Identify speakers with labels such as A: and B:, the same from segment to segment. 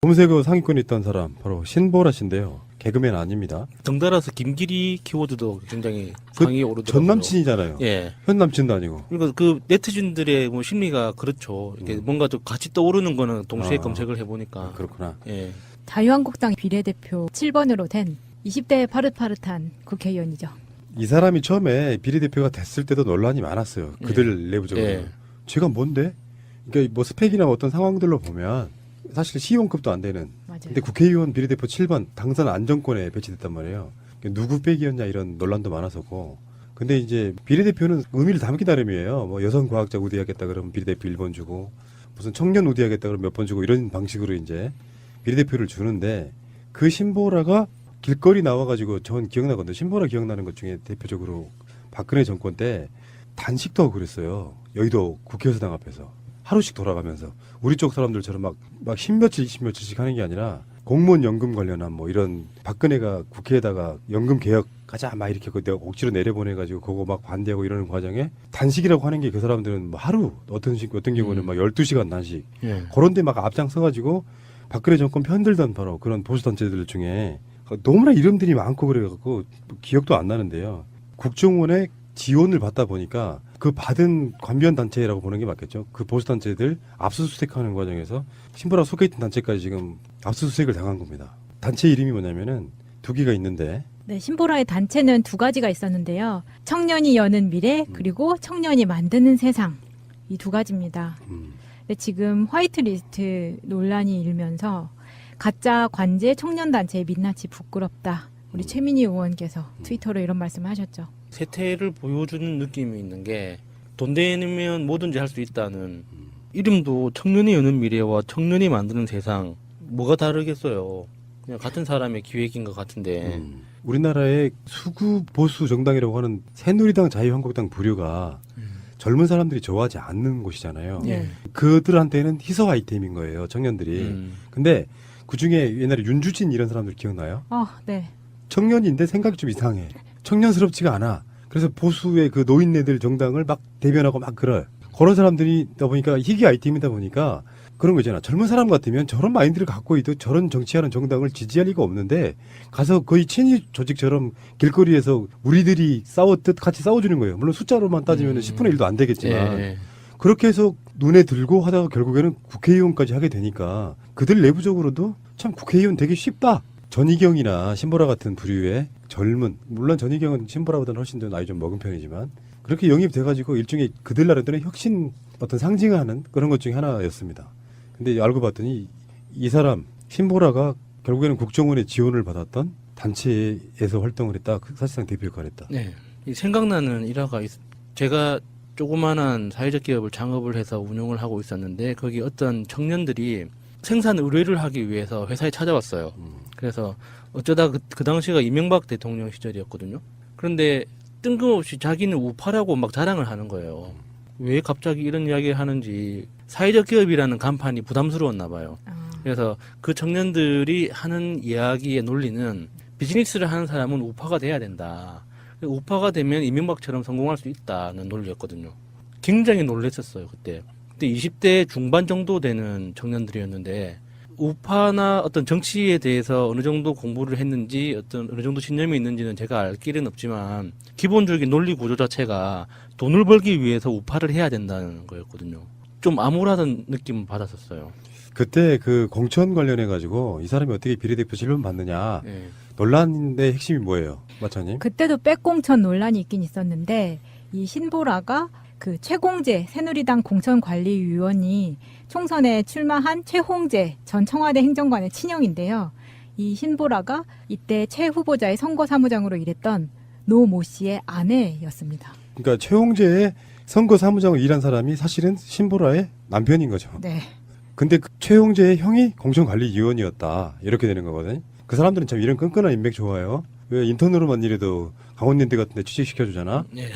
A: 검색어 상위권에 있던 사람 바로 신보라 씨인데요. 개그맨 아닙니다.
B: 덩달아서 김기리 키워드도 굉장히
A: 그
B: 상위에 오르더라고요.
A: 전 남친이잖아요.
B: 예.
A: 현 남친도 아니고.
B: 그러니까 그 네티즌들의 뭐 심리가 그렇죠. 이렇게 뭔가 좀 같이 떠오르는 거는 동시에 검색을 해보니까.
A: 그렇구나.
B: 예.
C: 자유한국당 비례대표 7번으로 된 20대 파릇파릇한 국회의원이죠.
A: 이 사람이 처음에 비례대표가 됐을 때도 논란이 많았어요. 그들 내부적으로.
B: 예.
A: 제가 뭔데? 그러니까 뭐 스펙이나 어떤 상황들로 보면 사실 시의원급도 안 되는.
C: 맞아요.
A: 근데 국회의원 비례대표 7번 당선 안정권에 배치됐단 말이에요. 누구 빼기였냐 이런 논란도 많았었고. 근데 이제 비례대표는 의미를 담기 나름이에요. 뭐 여성 과학자 우대하겠다 그러면 비례대표 1번 주고 무슨 청년 우대하겠다 그러면 몇 번 주고 이런 방식으로 이제 비례대표를 주는데 그 신보라가 길거리 나와가지고 전 기억나거든요. 신보라 기억나는 것 중에 대표적으로 박근혜 정권 때 단식도 하고 그랬어요. 여의도 국회의사당 앞에서. 하루씩 돌아가면서 우리 쪽 사람들처럼 막 십며칠 이십며칠씩 하는 게 아니라 공무원 연금 관련한 뭐 이런 박근혜가 국회에다가 연금 개혁 가자 막 이렇게 내가 억지로 내려보내가지고 그거 막 반대하고 이러는 과정에 단식이라고 하는 게 그 사람들은 뭐 하루 어떤 경우는 막 12시간 단식
B: 예.
A: 그런 데 막 앞장서가지고 박근혜 정권 편들던 바로 그런 보수단체들 중에 너무나 이름들이 많고 그래갖고 기억도 안 나는데요. 국정원의 지원을 받다 보니까 그 받은 관변 단체라고 보는 게 맞겠죠. 그 보수 단체들 압수수색하는 과정에서 신보라 속해 있던 단체까지 지금 압수수색을 당한 겁니다. 단체 이름이 뭐냐면은 두 개가 있는데
C: 네, 신보라의 단체는 두 가지가 있었는데요. 청년이 여는 미래 그리고 청년이 만드는 세상 이 두 가지입니다. 근데 지금 화이트리스트 논란이 일면서 가짜 관제 청년단체의 민낯이 부끄럽다. 우리 최민희 의원께서 트위터로 이런 말씀을 하셨죠.
B: 세태를 보여주는 느낌이 있는 게 돈 되면 뭐든지 할 수 있다는 이름도 청년이 여는 미래와 청년이 만드는 세상 뭐가 다르겠어요. 그냥 같은 사람의 기획인 것 같은데
A: 우리나라의 수구 보수 정당이라고 하는 새누리당 자유한국당 부류가 젊은 사람들이 좋아하지 않는 곳이잖아요.
B: 예.
A: 그들한테는 희소 아이템인 거예요. 청년들이. 근데 그중에 옛날에 윤주진 이런 사람들 기억나요?
C: 네.
A: 청년인데 생각이 좀 이상해. 청년스럽지가 않아. 그래서 보수의 그 노인네들 정당을 막 대변하고 막 그래. 그런 사람들이다 보니까 희귀 아이템이다 보니까 그런 거 있잖아. 젊은 사람 같으면 저런 마인드를 갖고 있도 저런 정치하는 정당을 지지할 리가 없는데 가서 거의 친위 조직처럼 길거리에서 우리들이 싸웠듯 같이 싸워주는 거예요. 물론 숫자로만 따지면 10분의 1도 안 되겠지만
B: 예.
A: 그렇게 해서 눈에 들고 하다가 결국에는 국회의원까지 하게 되니까 그들 내부적으로도 참 국회의원 되기 쉽다. 전희경이나 신보라 같은 부류의 젊은, 물론 전희경은 신보라보다는 훨씬 더 나이 좀 먹은 편이지만 그렇게 영입돼가지고 일종의 그들 나름대로 혁신 어떤 상징하는 그런 것 중에 하나였습니다. 근데 알고 봤더니 이 사람 신보라가 결국에는 국정원의 지원을 받았던 단체에서 활동을 했다. 사실상 대표 역할을 했다.
B: 네. 이 생각나는 일화가 제가 조그마한 사회적 기업을 창업을 해서 운영을 하고 있었는데 거기 어떤 청년들이 생산 의뢰를 하기 위해서 회사에 찾아왔어요. 그래서 어쩌다 그 당시가 이명박 대통령 시절이었거든요. 그런데 뜬금없이 자기는 우파라고 막 자랑을 하는 거예요. 왜 갑자기 이런 이야기를 하는지 사회적 기업이라는 간판이 부담스러웠나 봐요. 그래서 그 청년들이 하는 이야기의 논리는 비즈니스를 하는 사람은 우파가 돼야 된다. 우파가 되면 이명박처럼 성공할 수 있다는 논리였거든요. 굉장히 놀랐었어요, 그때. 그때 20대 중반 정도 되는 청년들이었는데 우파나 어떤 정치에 대해서 어느 정도 공부를 했는지 어떤 어느 정도 신념이 있는지는 제가 알 길은 없지만 기본적인 논리 구조 자체가 돈을 벌기 위해서 우파를 해야 된다는 거였거든요. 좀 암울하다는 느낌을 받았었어요.
A: 그때 그 공천 관련해 가지고 이 사람이 어떻게 비례대표 질문 받느냐
B: 예.
A: 논란인데 핵심이 뭐예요, 마차님?
C: 그때도 백공천 논란이 있긴 있었는데 이 신보라가 그 최공재 새누리당 공천관리위원이 총선에 출마한 최홍재 전 청와대 행정관의 친형인데요. 이 신보라가 이때 최 후보자의 선거사무장으로 일했던 노 모 씨의 아내였습니다.
A: 그러니까 최홍재의 선거사무장을 일한 사람이 사실은 신보라의 남편인 거죠.
C: 네.
A: 근데 그 최홍재의 형이 공천관리위원이었다. 이렇게 되는 거거든요. 그 사람들은 참 이런 끈끈한 인맥 좋아요. 왜 인턴으로만 일해도 강원랜드 같은 데 취직시켜주잖아.
B: 예.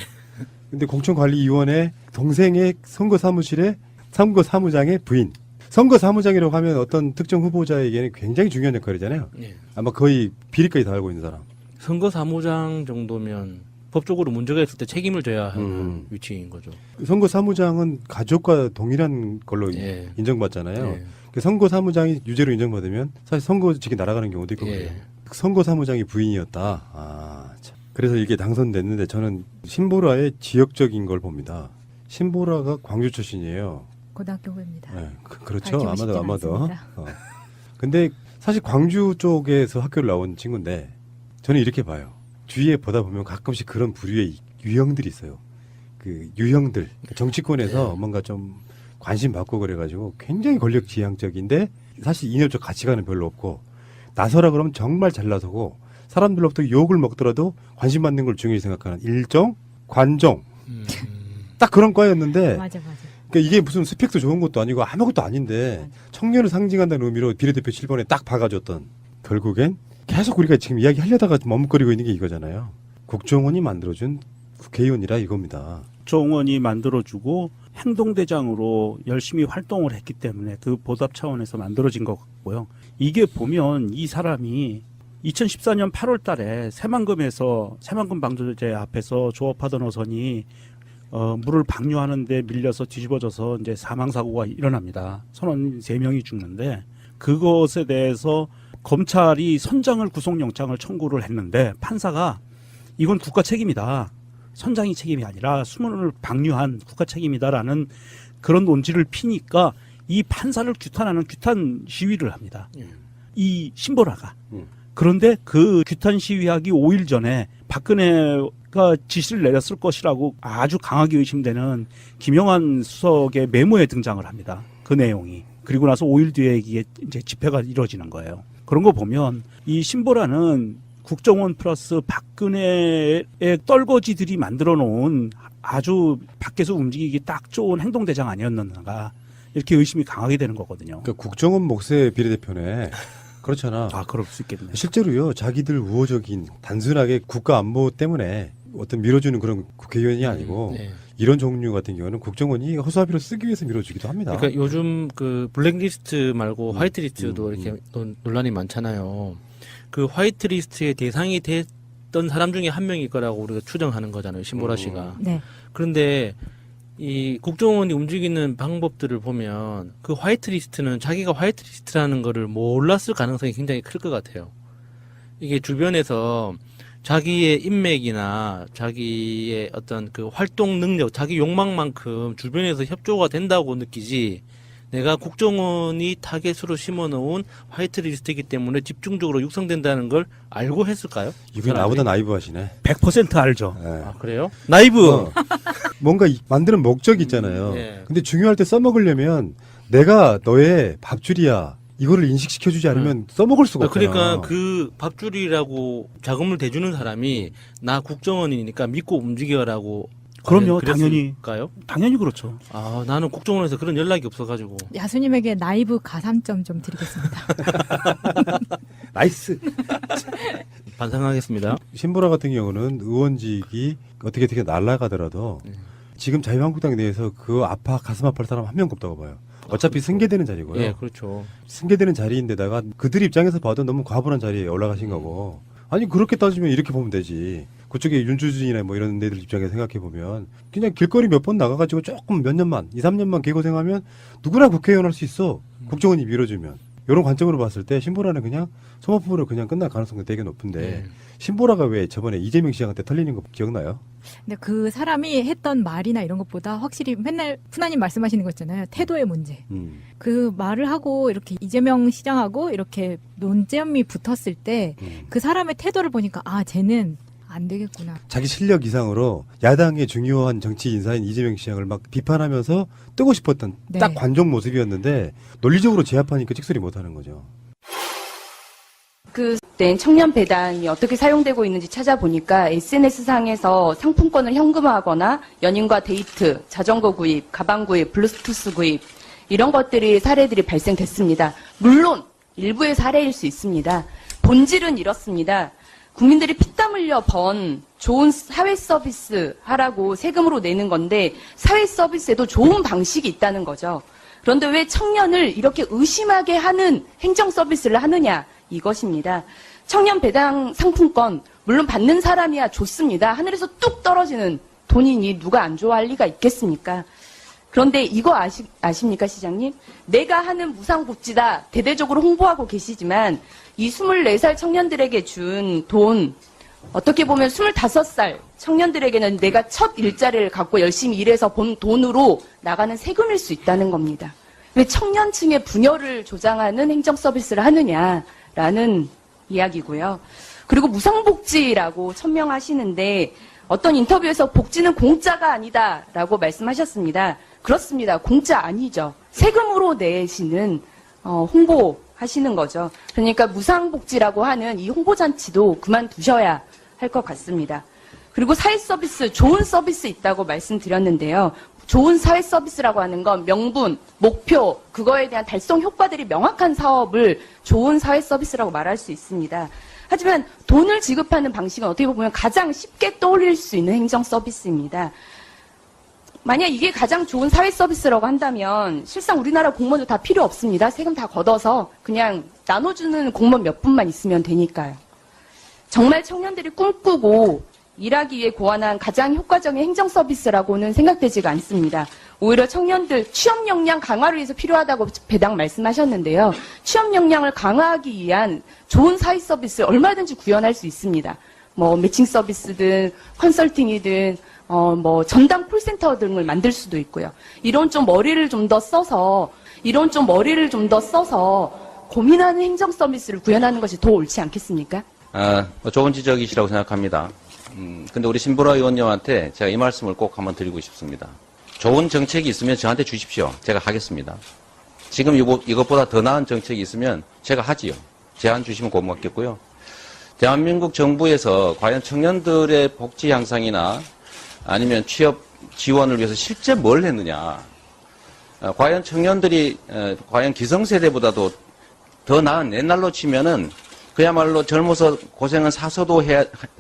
A: 근데 공천관리위원회 동생의 선거사무실의 선거사무장의 부인. 선거사무장이라고 하면 어떤 특정 후보자에게는 굉장히 중요한 역할이잖아요.
B: 예.
A: 아마 거의 비리까지 다 알고 있는 사람.
B: 선거사무장 정도면 법적으로 문제가 있을 때 책임을 져야 하는 위치인 거죠.
A: 선거사무장은 가족과 동일한 걸로
B: 예.
A: 인정받잖아요.
B: 예.
A: 선거사무장이 유죄로 인정받으면 사실 선거직이 날아가는 경우도 있고 그래요.
B: 예.
A: 선거사무장이 부인이었다. 아, 참. 그래서 이게 당선됐는데 저는 신보라의 지역적인 걸 봅니다. 신보라가 광주 출신이에요.
C: 고등학교 후배입니다.
A: 네, 그렇죠.
C: 밝히고 싶진
A: 아마도.
C: 않습니다.
A: 근데 사실 광주 쪽에서 학교를 나온 친구인데 저는 이렇게 봐요. 주위에 보다 보면 가끔씩 그런 부류의 유형들이 있어요. 그 유형들 정치권에서
B: 네.
A: 뭔가 좀 관심 받고 그래가지고 굉장히 권력 지향적인데 사실 이념적 가치관은 별로 없고 나서라 그러면 정말 잘 나서고 사람들로부터 욕을 먹더라도 관심 받는 걸 중요히 생각하는 일정 관종 딱 그런 과였는데
C: 맞아.
A: 그러니까 이게 무슨 스펙도 좋은 것도 아니고 아무것도 아닌데 청년을 상징한다는 의미로 비례대표 7번에 딱 박아줬던 결국엔 계속 우리가 지금 이야기하려다가 머뭇거리고 있는 게 이거잖아요. 국정원이 만들어준 국회의원이라 이겁니다.
D: 국정원이 만들어주고 행동대장으로 열심히 활동을 했기 때문에 그 보답 차원에서 만들어진 것 같고요. 이게 보면 이 사람이 2014년 8월 달에 새만금에서 새만금 방조제 앞에서 조업하던 어선이 물을 방류하는데 밀려서 뒤집어져서 이제 사망사고가 일어납니다. 선원 3명이 죽는데 그것에 대해서 검찰이 선장을 구속영장을 청구를 했는데 판사가 이건 국가 책임이다. 선장이 책임이 아니라 수문을 방류한 국가 책임이다라는 그런 논지를 피니까 이 판사를 규탄하는 규탄 시위를 합니다. 이 신보라가. 그런데 그 규탄 시위하기 5일 전에 박근혜가 지시를 내렸을 것이라고 아주 강하게 의심되는 김영환 수석의 메모에 등장을 합니다. 그 내용이. 그리고 나서 5일 뒤에 이게 이제 집회가 이루어지는 거예요. 그런 거 보면 이 신보라는 국정원 플러스 박근혜의 떨거지들이 만들어 놓은 아주 밖에서 움직이기 딱 좋은 행동대장 아니었는가 이렇게 의심이 강하게 되는 거거든요.
A: 그러니까 국정원 목세 비례대표네. 그렇잖아.
D: 아, 그럴 수 있겠네.
A: 실제로요, 자기들 우호적인 단순하게 국가 안보 때문에 어떤 밀어주는 그런 국회의원이 아니고
B: 네.
A: 이런 종류 같은 경우는 국정원이 허수아비로 쓰기 위해서 밀어주기도 합니다.
B: 그러니까 요즘 그 블랙리스트 말고 화이트리스트도 이렇게 논란이 많잖아요. 그 화이트리스트의 대상이 됐던 사람 중에 한 명일 거라고 우리가 추정하는 거잖아요. 신보라 씨가.
C: 네.
B: 그런데 이 국정원이 움직이는 방법들을 보면 그 화이트리스트는 자기가 화이트리스트라는 거를 몰랐을 가능성이 굉장히 클 것 같아요. 이게 주변에서 자기의 인맥이나 자기의 어떤 그 활동 능력, 자기 욕망만큼 주변에서 협조가 된다고 느끼지 내가 국정원이 타겟으로 심어놓은 화이트리스트이기 때문에 집중적으로 육성된다는 걸 알고 했을까요?
A: 이분이 나보다 나이브 하시네.
D: 100% 알죠.
A: 네.
B: 아, 그래요? 나이브!
A: 뭔가 만드는 목적이 있잖아요.
B: 예.
A: 근데 중요할 때 써먹으려면 내가 너의 밥줄이야. 이거를 인식시켜주지 않으면 써먹을 수가 없잖아.
B: 그러니까 그 밥줄이라고 자금을 대주는 사람이 나 국정원이니까 믿고 움직여라고
D: 그럼요,
B: 그랬을까요?
D: 당연히 그렇죠.
B: 아, 나는 국정원에서 그런 연락이 없어가지고.
C: 야수님에게 나이브 가산점 좀 드리겠습니다.
A: 나이스.
B: 반성하겠습니다.
A: 신보라 같은 경우는 의원직이 어떻게 날아가더라도 지금 자유한국당 내에서 그 가슴 아파할 사람 한 명도 없다고 봐요. 어차피 승계되는 자리고요.
B: 예, 그렇죠.
A: 승계되는 자리인데다가 그들 입장에서 봐도 너무 과분한 자리에 올라가신 거고. 아니 그렇게 따지면 이렇게 보면 되지. 그쪽에 윤주진이나 뭐 이런 애들 입장에서 생각해 보면 그냥 길거리 몇 번 나가가지고 조금 몇 년만 2, 3년만 개고생하면 누구나 국회의원 할 수 있어. 국정원이 밀어주면. 이런 관점으로 봤을 때 신보라는 그냥 소모품으로 그냥 끝날 가능성이 되게 높은데 신보라가 왜 저번에 이재명 시장한테 털리는 거 기억나요?
C: 근데 그 사람이 했던 말이나 이런 것보다 확실히 맨날 푸나님 말씀하시는 거 있잖아요. 태도의 문제. 그 말을 하고 이렇게 이재명 시장하고 이렇게 논점이 붙었을 때 그 사람의 태도를 보니까 아, 쟤는 안 되겠구나.
A: 자기 실력 이상으로 야당의 중요한 정치 인사인 이재명 시장을 막 비판하면서 뜨고 싶었던
C: 네.
A: 딱 관종 모습이었는데 논리적으로 제압하니까 찍소리 못하는 거죠.
E: 그땐 청년 배당이 어떻게 사용되고 있는지 찾아보니까 SNS상에서 상품권을 현금화하거나 연인과 데이트, 자전거 구입, 가방 구입, 블루투스 구입 이런 것들이 사례들이 발생됐습니다. 물론 일부의 사례일 수 있습니다. 본질은 이렇습니다. 국민들이 피땀 흘려 번 좋은 사회 서비스 하라고 세금으로 내는 건데 사회 서비스에도 좋은 방식이 있다는 거죠. 그런데 왜 청년을 이렇게 의심하게 하는 행정 서비스를 하느냐 이것입니다. 청년 배당 상품권 물론 받는 사람이야 좋습니다. 하늘에서 뚝 떨어지는 돈이니 누가 안 좋아할 리가 있겠습니까? 그런데 이거 아십니까, 시장님? 내가 하는 무상복지다 대대적으로 홍보하고 계시지만 이 24살 청년들에게 준 돈, 어떻게 보면 25살 청년들에게는 내가 첫 일자리를 갖고 열심히 일해서 본 돈으로 나가는 세금일 수 있다는 겁니다. 왜 청년층의 분열을 조장하는 행정 서비스를 하느냐라는 이야기고요. 그리고 무상복지라고 천명하시는데 어떤 인터뷰에서 복지는 공짜가 아니다라고 말씀하셨습니다. 그렇습니다. 공짜 아니죠. 세금으로 내시는 홍보하시는 거죠. 그러니까 무상복지라고 하는 이 홍보잔치도 그만두셔야 할 것 같습니다. 그리고 사회서비스, 좋은 서비스 있다고 말씀드렸는데요. 좋은 사회서비스라고 하는 건 명분, 목표, 그거에 대한 달성 효과들이 명확한 사업을 좋은 사회서비스라고 말할 수 있습니다. 하지만 돈을 지급하는 방식은 어떻게 보면 가장 쉽게 떠올릴 수 있는 행정 서비스입니다. 만약 이게 가장 좋은 사회 서비스라고 한다면 실상 우리나라 공무원도 다 필요 없습니다. 세금 다 걷어서 그냥 나눠주는 공무원 몇 분만 있으면 되니까요. 정말 청년들이 꿈꾸고 일하기 위해 고안한 가장 효과적인 행정 서비스라고는 생각되지가 않습니다. 오히려 청년들 취업 역량 강화를 위해서 필요하다고 배당 말씀하셨는데요. 취업 역량을 강화하기 위한 좋은 사회 서비스 얼마든지 구현할 수 있습니다. 뭐 매칭 서비스든 컨설팅이든 뭐 전담 콜센터 등을 만들 수도 있고요. 이런 좀 머리를 좀 더 써서 고민하는 행정 서비스를 구현하는 것이 더 옳지 않겠습니까?
F: 좋은 지적이시라고 생각합니다. 근데 우리 신보라 의원님한테 제가 이 말씀을 꼭 한번 드리고 싶습니다. 좋은 정책이 있으면 저한테 주십시오. 제가 하겠습니다. 지금 이것보다 더 나은 정책이 있으면 제가 하지요. 제안 주시면 고맙겠고요. 대한민국 정부에서 과연 청년들의 복지 향상이나 아니면 취업 지원을 위해서 실제 뭘 했느냐. 과연 청년들이 과연 기성세대보다도 더 나은 옛날로 치면은 그야말로 젊어서 고생은 사서도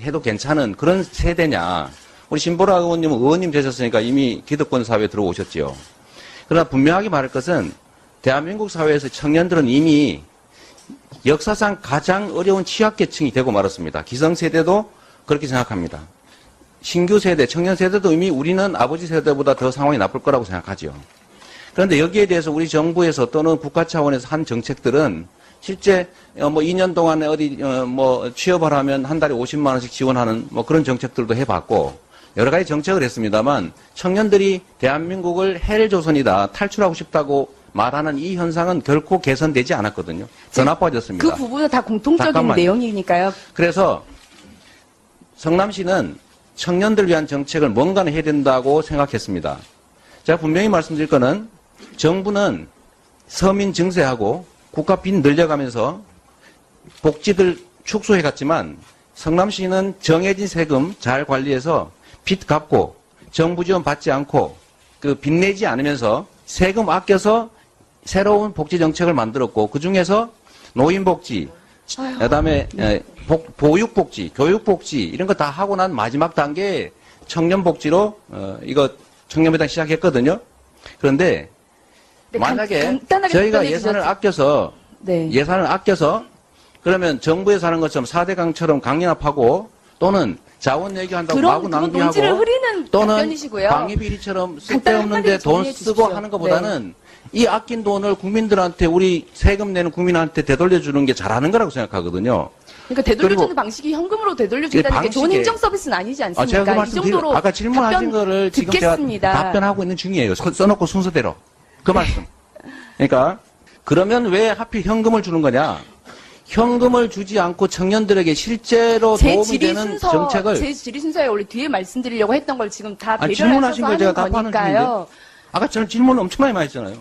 F: 해도 괜찮은 그런 세대냐. 우리 신보라 의원님은 의원님 되셨으니까 이미 기득권 사회에 들어오셨지요. 그러나 분명하게 말할 것은 대한민국 사회에서 청년들은 이미 역사상 가장 어려운 취약계층이 되고 말았습니다. 기성세대도 그렇게 생각합니다. 신규 세대, 청년 세대도 이미 우리는 아버지 세대보다 더 상황이 나쁠 거라고 생각하죠. 그런데 여기에 대해서 우리 정부에서 또는 국가 차원에서 한 정책들은 실제 뭐 2년 동안에 어디 뭐 취업을 하면 한 달에 50만 원씩 지원하는 뭐 그런 정책들도 해봤고 여러 가지 정책을 했습니다만 청년들이 대한민국을 헬조선이다 탈출하고 싶다고 말하는 이 현상은 결코 개선되지 않았거든요. 더 나빠졌습니다.
E: 그 부분은 다 공통적인
F: 잠깐만요.
E: 내용이니까요.
F: 그래서 성남시는 청년들 위한 정책을 뭔가는 해야 된다고 생각했습니다. 제가 분명히 말씀드릴 거는 정부는 서민 증세하고 국가 빚 늘려가면서 복지들 축소해갔지만 성남시는 정해진 세금 잘 관리해서 빚 갚고 정부 지원 받지 않고 그 빚내지 않으면서 세금 아껴서 새로운 복지 정책을 만들었고 그중에서 노인복지, 그다음에 보육복지, 교육복지 이런 거 다 하고 난 마지막 단계에 청년복지로 이거 청년배당 시작했거든요. 그런데 만약에
E: 간단하게
F: 저희가
E: 답변해
F: 예산을
E: 주셨죠.
F: 아껴서
E: 네.
F: 예산을 아껴서 그러면 정부에서 하는 것처럼 4대강처럼 강연합하고 또는 자원 얘기한다고 마구
E: 그건
F: 낭비하고
E: 논지를 흐리는
F: 또는
E: 답변이시고요.
F: 방위비리처럼
E: 간단히
F: 쓸데없는데
E: 한마디로
F: 돈
E: 정리해
F: 쓰고
E: 주십시오.
F: 하는 것보다는 이 아낀 돈을 국민들한테 우리 세금 내는 국민한테 되돌려주는 게 잘하는 거라고 생각하거든요.
E: 그러니까 되돌려주는
F: 그리고
E: 방식이 현금으로 되돌려준다는 게 좋은
F: 방식에-
E: 행정 서비스는 아니지
F: 제가 그
E: 않습니까? 이
F: 말씀
E: 정도로
F: 아까 질문하신
E: 답변
F: 거를 지금
E: 듣겠습니다.
F: 제가 답변하고 있는 중이에요. 써놓고 순서대로. 그 말씀. 그러니까 그러면 왜 하필 현금을 주는 거냐? 현금을 주지 않고 청년들에게 실제로
E: 제
F: 도움이
E: 질의
F: 되는
E: 순서,
F: 정책을
E: 제 질의 순서에 원래 뒤에 말씀드리려고 했던 걸 지금 다
F: 아니,
E: 배려를
F: 질문하신
E: 하셔서
F: 걸 제가
E: 하는
F: 답하는
E: 거니까요.
F: 아까 저는 질문을 엄청나게 많이 했잖아요.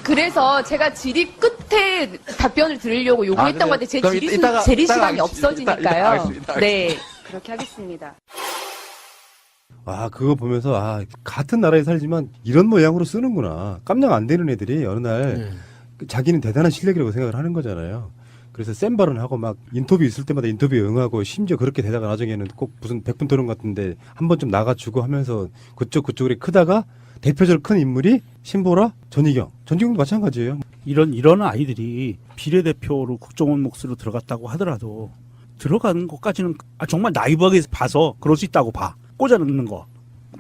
E: 그래서 제가 질의 끝에 답변을 드리려고 요구했던
F: 그래요?
E: 건데 제
F: 그럼
E: 질의
F: 이따가
E: 시간이
F: 알겠습니다.
E: 없어지니까요.
F: 알겠습니다.
E: 네, 그렇게 하겠습니다.
A: 그거 보면서 같은 나라에 살지만 이런 모양으로 쓰는구나. 깜짝 안 되는 애들이 어느 날
B: 네.
A: 자기는 대단한 실력이라고 생각을 하는 거잖아요. 그래서 센 발언하고 막 인터뷰 있을 때마다 인터뷰에 응하고 심지어 그렇게 되다가 나중에는 꼭 무슨 100분 토론 같은데 한 번 좀 나가주고 하면서 그쪽으로 크다가 대표적으로 큰 인물이 신보라, 전희경도 마찬가지예요.
D: 이런 아이들이 비례대표로 국정원 몫으로 들어갔다고 하더라도 들어가는 것까지는 정말 나이브하게 봐서 그럴 수 있다고 봐. 꽂아 넣는 거.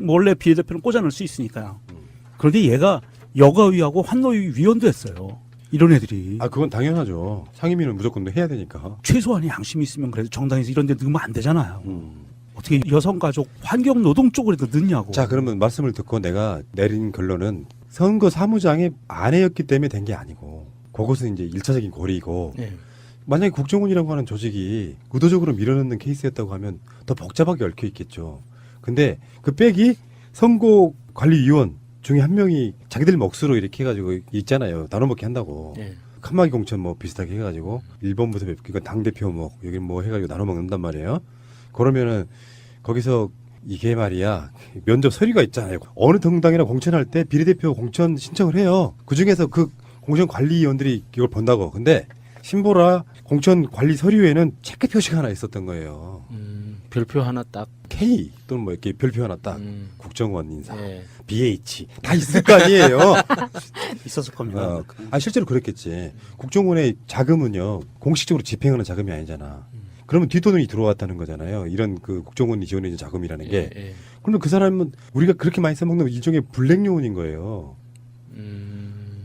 D: 원래 비례대표는 꽂아 넣을 수 있으니까요. 그런데 얘가 여가위하고 환노위 위원도 했어요. 이런 애들이.
A: 아, 그건 당연하죠. 상임위는 무조건 해야 되니까.
D: 최소한의 양심이 있으면 그래도 정당에서 이런 데 넣으면 안 되잖아요. 어떻게 여성가족 환경노동 쪽으로도 넣냐고.
A: 자, 그러면 말씀을 듣고 내가 내린 결론은 선거 사무장의 아내였기 때문에 된 게 아니고 그것은 이제 1차적인 고리이고
B: 예.
A: 만약에 국정원이라고 하는 조직이 의도적으로 밀어넣는 케이스였다고 하면 더 복잡하게 얽혀 있겠죠. 근데 그 백이 선거관리위원 중에 한 명이 자기들 몫으로 이렇게 해가지고 있잖아요. 나눠먹기 한다고.
B: 예.
A: 칸막이 공천 뭐 비슷하게 해가지고 1번부터 그러니까 당대표 뭐 여기 뭐 해가지고 나눠먹는단 말이에요. 그러면은 거기서 이게 말이야 면접 서류가 있잖아요. 어느 정당이나 공천할 때 비례대표 공천 신청을 해요. 그중에서 그 공천관리위원들이 이걸 본다고. 근데 신보라 공천관리 서류에는 체크 표시가 하나 있었던 거예요.
B: 별표 하나 딱.
A: K 또는 뭐 이렇게 별표 하나 딱 국정원 인사
B: 예.
A: BH 다 있을 거 아니에요.
D: 있었을 겁니다.
A: 실제로 그랬겠지. 국정원의 자금은요 공식적으로 집행하는 자금이 아니잖아. 그러면 뒷돈이 들어왔다는 거잖아요. 이런 그 국정원이 지원해준 자금이라는 게.
B: 예.
A: 그러면 그 사람은 우리가 그렇게 많이 써먹는 일종의 블랙요원인 거예요.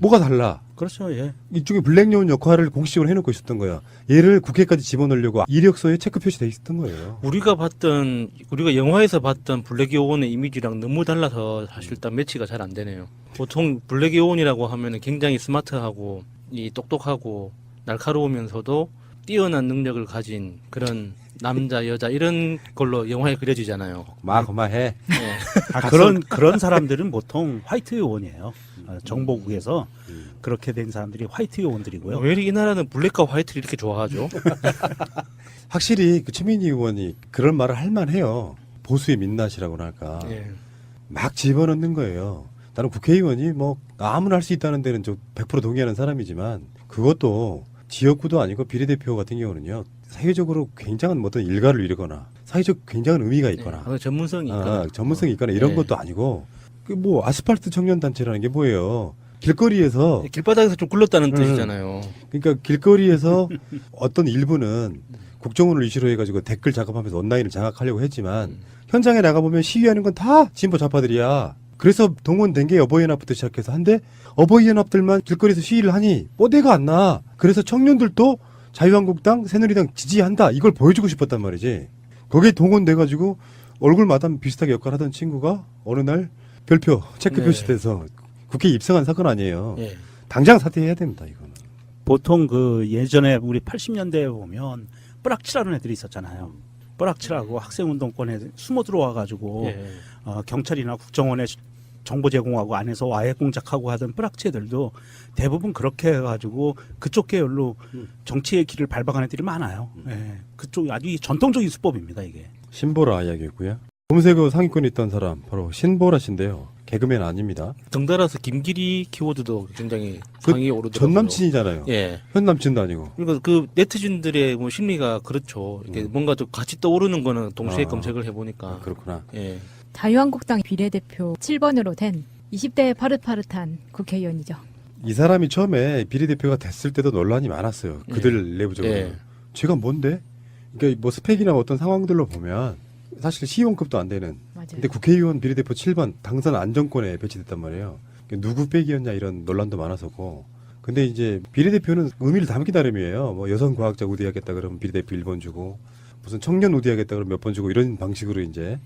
A: 뭐가 달라?
D: 그렇죠. 예.
A: 일종의 블랙요원 역할을 공식적으로 해놓고 있었던 거야. 얘를 국회까지 집어넣으려고 이력서에 체크 표시돼 있었던 거예요.
B: 우리가 영화에서 봤던 블랙 요원의 이미지랑 너무 달라서 사실 일단 매치가 잘 안 되네요. 보통 블랙 요원이라고 하면은 굉장히 스마트하고 이 똑똑하고 날카로우면서도 뛰어난 능력을 가진 그런 남자 여자 이런 걸로 영화에 그려지잖아요.
A: 그만해.
B: 예.
D: 그런 사람들은 보통 화이트 요원이에요. 정보국에서 그렇게 된 사람들이 화이트 요원들이고요.
B: 왜 이 나라는 블랙과 화이트를 이렇게 좋아하죠?
A: 확실히 그 최민희 의원이 그런 말을 할 만해요. 보수의 민낯이라고나 할까.
B: 예.
A: 막 집어넣는 거예요. 나는 국회의원이 뭐 아무나 할 수 있다는 데는 좀 100% 동의하는 사람이지만 그것도 지역구도 아니고 비례대표 같은 경우는요. 사회적으로 굉장한 어떤 일가를 이루거나 사회적 굉장한 의미가 있거나
B: 전문성이 있거나
A: 전문성이 있거나 이런
B: 네.
A: 것도 아니고 그 뭐 아스팔트 청년단체라는 게 뭐예요. 길거리에서
B: 길바닥에서 좀 굴렀다는 뜻이잖아요.
A: 그러니까 길거리에서 어떤 일부는 국정원을 이슈로 해가지고 댓글 작업하면서 온라인을 장악하려고 했지만 현장에 나가보면 시위하는 건 다 진보 좌파들이야. 그래서 동원된 게 어버이연합부터 시작해서 한데 어버이연합들만 길거리에서 시위를 하니 뽀대가 안 나. 그래서 청년들도 자유한국당, 새누리당 지지한다. 이걸 보여주고 싶었단 말이지. 거기에 동원돼가지고 얼굴마다 비슷하게 역할하던 친구가 어느 날 별표 체크
B: 네.
A: 표시돼서 국회에 입성한 사건 아니에요.
B: 예.
A: 당장 사퇴해야 됩니다. 이거는.
D: 보통 그 예전에 우리 80년대에 보면 뿌락치라는 애들이 있었잖아요. 뿌락치라고 학생운동권에 숨어 들어와가지고
B: 예.
D: 경찰이나 국정원에 정보 제공하고 안에서 와해 공작하고 하던 뿌락치 애들도 대부분 그렇게 해가지고 그쪽 계열로 정치의 길을 밟아간 애들이 많아요. 예. 그쪽 아주 전통적인 수법입니다 이게.
A: 신보라 이야기였고요. 검색어 상위권에 있던 사람 바로 신보라 씨인데요. 개그맨 아닙니다.
B: 덩달아서 김기리 키워드도 굉장히
A: 그
B: 상위에 오르더라고요.
A: 전 남친이잖아요.
B: 예.
A: 현 남친도 아니고.
B: 그러니까 그 네티즌들의 뭐 심리가 그렇죠. 이렇게 뭔가 좀 같이 떠오르는 거는 동시에 검색을 해보니까.
A: 그렇구나.
B: 예.
C: 자유한국당 비례대표 7번으로 된 20대 파릇파릇한 국회의원이죠.
A: 이 사람이 처음에 비례대표가 됐을 때도 논란이 많았어요. 그들 내부적으로.
B: 예.
A: 제가 뭔데? 그러니까 뭐 스펙이나 어떤 상황들로 보면 사실 시의원급도 안 되는.
C: 맞아요.
A: 근데 국회의원 비례대표 7번 당선 안정권에 배치됐단 말이에요. 누구 빼기였냐 이런 논란도 많았었고. 근데 이제 비례대표는 의미를 담기 나름이에요. 뭐 여성 과학자 우대하겠다 그러면 비례대표 1번 주고 무슨 청년 우대하겠다 그러면 몇 번 주고 이런 방식으로 이제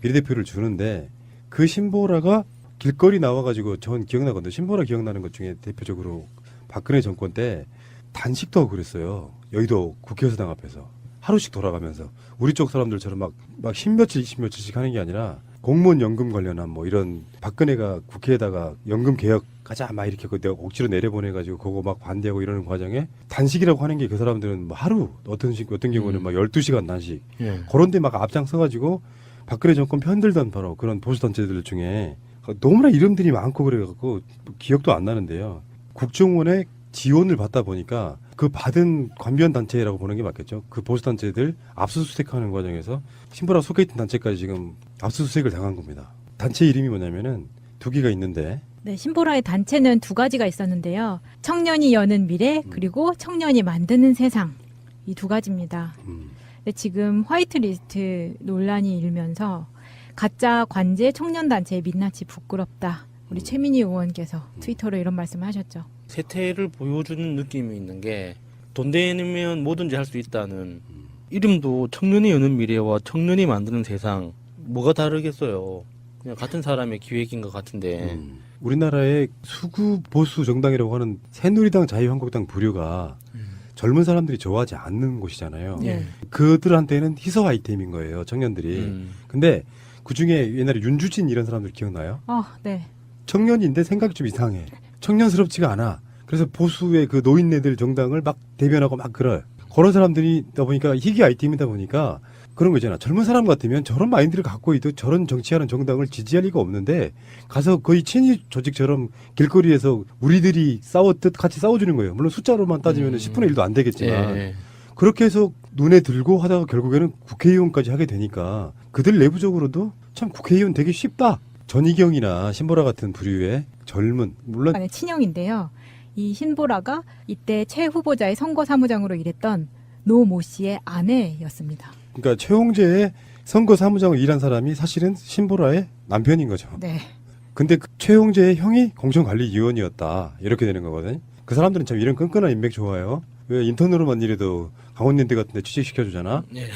A: 비례대표를 주는데 그 신보라가 길거리 나와가지고 전 기억나거든요. 신보라 기억나는 것 중에 대표적으로 박근혜 정권 때 단식도 하고 그랬어요. 여의도 국회의사당 앞에서. 하루씩 돌아가면서 우리 쪽 사람들처럼 막 10며칠씩 하는 게 아니라 공무원 연금 관련한 뭐 이런 박근혜가 국회에다가 연금 개혁 가자 막 이렇게 내가 억지로 내려보내가지고 그거 막 반대하고 이러는 과정에 단식이라고 하는 게 그 사람들은 뭐 하루 어떤 경우는 막 12시간 단식
B: 예.
A: 그런데 막 앞장서가지고 박근혜 정권 편들던 바로 그런 보수단체들 중에 너무나 이름들이 많고 그래갖고 기억도 안 나는데요. 국정원의 지원을 받다 보니까 그 받은 관비원 단체라고 보는 게 맞겠죠. 그 보수 단체들 압수수색하는 과정에서 신보라 속해 있던 단체까지 지금 압수수색을 당한 겁니다. 단체 이름이 뭐냐면은 두 개가 있는데
C: 네, 신보라의 단체는 두 가지가 있었는데요. 청년이 여는 미래 그리고 청년이 만드는 세상 이 두 가지입니다. 근데 지금 화이트리스트 논란이 일면서 가짜 관제 청년단체의 민낯이 부끄럽다. 우리 최민희 의원께서 트위터로 이런 말씀을 하셨죠.
B: 세태를 보여주는 느낌이 있는 게 돈 되면 뭐든지 할 수 있다는 이름도 청년이 여는 미래와 청년이 만드는 세상 뭐가 다르겠어요. 그냥 같은 사람의 기획인 것 같은데
A: 우리나라의 수구 보수 정당이라고 하는 새누리당 자유한국당 부류가 젊은 사람들이 좋아하지 않는 곳이잖아요.
B: 예.
A: 그들한테는 희소 아이템인 거예요, 청년들이. 근데 그중에 옛날에 윤주진 이런 사람들 기억나요?
C: 네.
A: 청년인데 생각이 좀 이상해. 청년스럽지가 않아. 그래서 보수의 그 노인네들 정당을 막 대변하고 막 그래요. 그런 사람들이다 보니까 희귀 아이템이다 보니까 그런 거 있잖아. 젊은 사람 같으면 저런 마인드를 갖고 있도 저런 정치하는 정당을 지지할 리가 없는데 가서 거의 친위 조직처럼 길거리에서 우리들이 싸웠듯 같이 싸워주는 거예요. 물론 숫자로만 따지면 10분의 1도 안 되겠지만
B: 예.
A: 그렇게 해서 눈에 들고 하다가 결국에는 국회의원까지 하게 되니까 그들 내부적으로도 참 국회의원 되기 쉽다. 전희경이나 신보라 같은 부류의 젊은 물론
C: 간의 친형인데요. 이 신보라가 이때 최 후보자의 선거 사무장으로 일했던 노 모 씨의 아내였습니다.
A: 그러니까 최홍재의 선거 사무장을 일한 사람이 사실은 신보라의 남편인 거죠.
C: 네.
A: 근데 그 최홍재의 형이 공천관리위원이었다. 이렇게 되는 거거든요. 그 사람들은 참 이런 끈끈한 인맥 좋아요. 왜 인턴으로만 일해도 강원랜드 같은 데 취직시켜주잖아.
B: 예.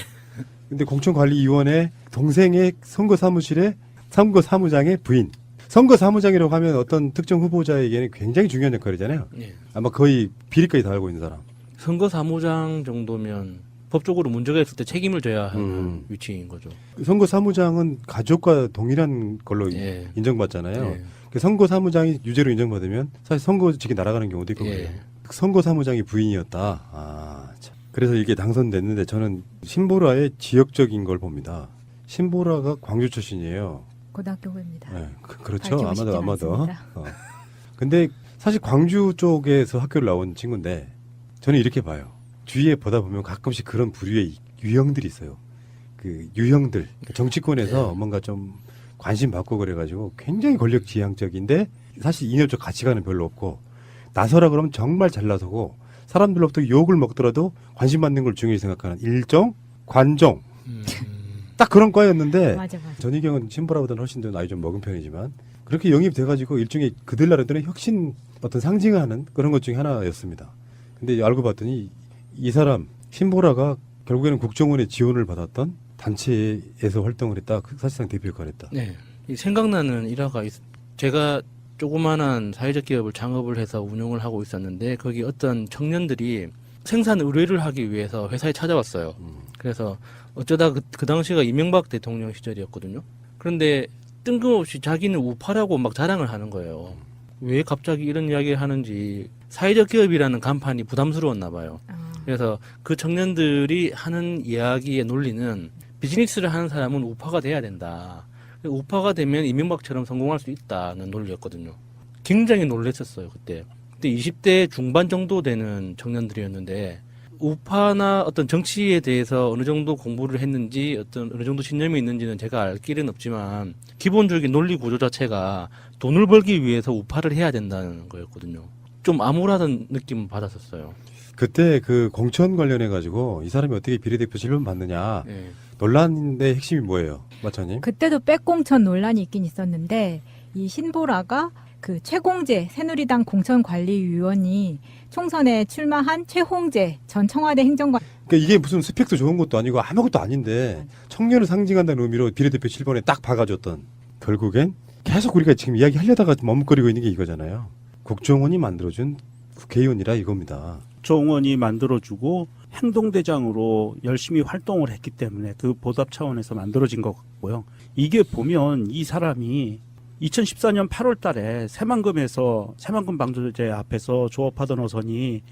A: 근데 공천관리위원회 동생의 선거사무실의 선거사무장의 부인. 선거사무장이라고 하면 어떤 특정 후보자에게는 굉장히 중요한 역할이잖아요.
B: 예.
A: 아마 거의 비리까지 다 알고 있는 사람.
B: 선거 사무장 정도면 법적으로 문제가 있을 때 책임을 져야 하는
A: 음.
B: 위치인 거죠.
A: 선거사무장은 가족과 동일한 걸로
B: 예.
A: 인정받잖아요.
B: 예.
A: 그 선거사무장이 유죄로 인정받으면 사실 선거직이 날아가는 경우도 있고 그래요.
B: 예.
A: 선거사무장이 부인이었다. 아, 참. 그래서 이게 당선됐는데 저는 신보라의 지역적인 걸 봅니다. 신보라가 광주 출신이에요.
C: 고등학교 후배입니다.
A: 네, 그렇죠.
C: 밝히고 싶진
A: 아마도.
C: 않습니다.
A: 근데 사실 광주 쪽에서 학교를 나온 친구인데 저는 이렇게 봐요. 주위에 보다 보면 가끔씩 그런 부류의 유형들이 있어요. 그 유형들 그러니까 정치권에서 뭔가 좀 관심 받고 그래가지고 굉장히 권력 지향적인데 사실 이념적 가치관은 별로 없고 나서라 그러면 정말 잘 나서고 사람들로부터 욕을 먹더라도 관심 받는 걸 중요히 생각하는 일정 관종 딱 그런 과였는데
C: 맞아.
A: 전희경은 신보라보다는 훨씬 더 나이 좀 먹은 편이지만 그렇게 영입돼가지고 일종의 그들 나름대로는 혁신 어떤 상징하는 그런 것 중에 하나였습니다. 근데 알고 봤더니 이 사람 신보라가 결국에는 국정원의 지원을 받았던 단체에서 활동을 했다. 사실상 대표 역할을 했다.
B: 네. 이 생각나는 일화가 제가 조그마한 사회적 기업을 창업을 해서 운영을 하고 있었는데 거기 어떤 청년들이 생산 의뢰를 하기 위해서 회사에 찾아왔어요. 그래서 어쩌다 그 당시가 이명박 대통령 시절이었거든요. 그런데 뜬금없이 자기는 우파라고 막 자랑을 하는 거예요. 왜 갑자기 이런 이야기를 하는지 사회적 기업이라는 간판이 부담스러웠나 봐요. 그래서 그 청년들이 하는 이야기의 논리는 비즈니스를 하는 사람은 우파가 돼야 된다. 우파가 되면 이명박처럼 성공할 수 있다는 논리였거든요. 굉장히 놀랐었어요, 그때. 그때 20대 중반 정도 되는 청년들이었는데 우파나 어떤 정치에 대해서 어느 정도 공부를 했는지 어느 정도 신념이 있는지는 제가 알 길은 없지만 기본적인 논리 구조 자체가 돈을 벌기 위해서 우파를 해야 된다는 거였거든요. 좀 암울하던 느낌을 받았었어요.
A: 그때 그 공천 관련해 가지고 이 사람이 어떻게 비례대표 질문 받느냐
B: 예.
A: 논란인데 핵심이 뭐예요, 마차님?
C: 그때도 백공천 논란이 있긴 있었는데 이 신보라가 그 최공재 새누리당 공천관리위원이 총선에 출마한 최홍재 전 청와대 행정관
A: 그러니까 이게 무슨 스펙도 좋은 것도 아니고 아무것도 아닌데 청년을 상징한다는 의미로 비례대표 7번에 딱 박아줬던 결국엔 계속 우리가 지금 이야기하려다가 머뭇거리고 있는 게 이거잖아요. 국정원이 만들어준 국회의원이라 이겁니다.
D: 국정원이 만들어주고 행동대장으로 열심히 활동을 했기 때문에 그 보답 차원에서 만들어진 것 같고요. 이게 보면 이 사람이 2014년 8월 달에 새만금에서 새만금 방조제 앞에서 조업하던 어선이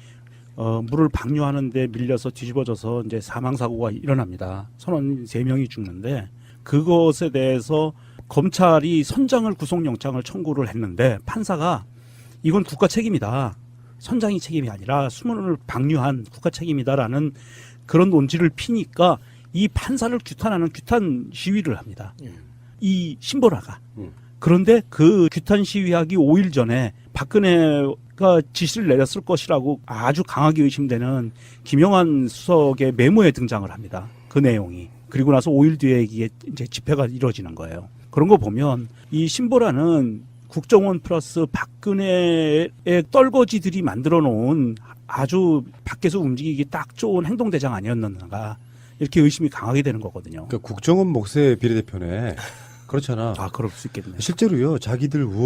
D: 물을 방류하는데 밀려서 뒤집어져서 이제 사망사고가 일어납니다. 선원 3명이 죽는데 그것에 대해서 검찰이 선장을 구속영장을 청구를 했는데 판사가 이건 국가 책임이다. 선장이 책임이 아니라 수문을 방류한 국가 책임이다라는 그런 논지를 피니까 이 판사를 규탄하는 규탄 시위를 합니다. 이 신보라가. 그런데 그 규탄 시위하기 5일 전에 박근혜가 지시를 내렸을 것이라고 아주 강하게 의심되는 김영환 수석의 메모에 등장을 합니다. 그 내용이. 그리고 나서 5일 뒤에 이게 이제 집회가 이루어지는 거예요. 그런 거 보면 이 신보라는 국정원 플러스 박근혜의 떨거지들이 만들어 놓은 아주 밖에서 움직이기 딱 좋은 행동대장 아니었는가 이렇게 의심이 강하게 되는 거거든요.
A: 그러니까 국정원 목세 비례대표네. 그렇잖아.
D: 아, 그럴 수 있겠네요.
A: 실제로요, 자기들